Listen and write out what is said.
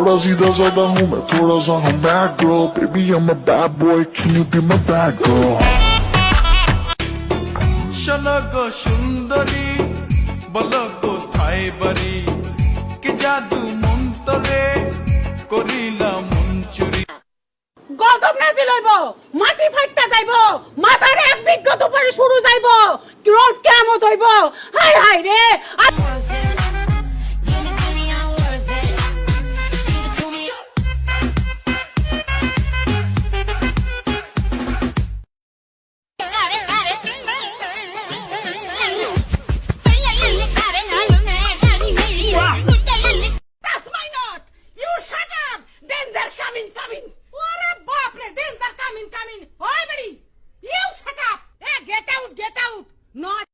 थोड़ा सीधा साधा हूँ मैं, थोड़ा सा हूँ bad girl. Baby I'm a bad boy, can you be my bad girl? শোনো গো সুন্দরী, বলো কোথায় বাড়ি, কি জাদু মন্তরে করিলা মন চুরি। গজব না দিলইব, মাটি ফাটতে যাইব, মাথার এক বিঘত উপরে শুরু যাইব, রোজ কিয়ামত হইব। হায় হায় রে। That's my nut. You shut up. Danger coming, coming. ওরে বাপ রে, danger coming, coming. ওই বেড়ি, you shut up. Hey, get out, get out. Not.